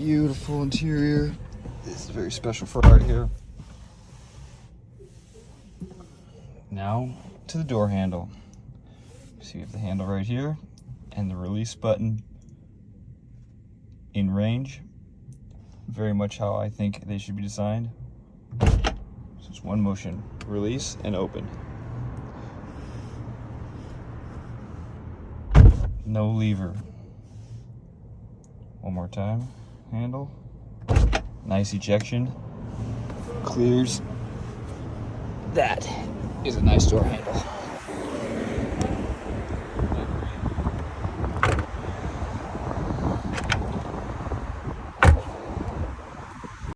Beautiful interior. This is a very special Ferrari here. Now to the door handle. So you have the handle right here and the release button in range. Very much how I think they should be designed. So it's one motion, release and open. No lever. One more time, handle. Nice ejection. Clears. That is a nice door handle.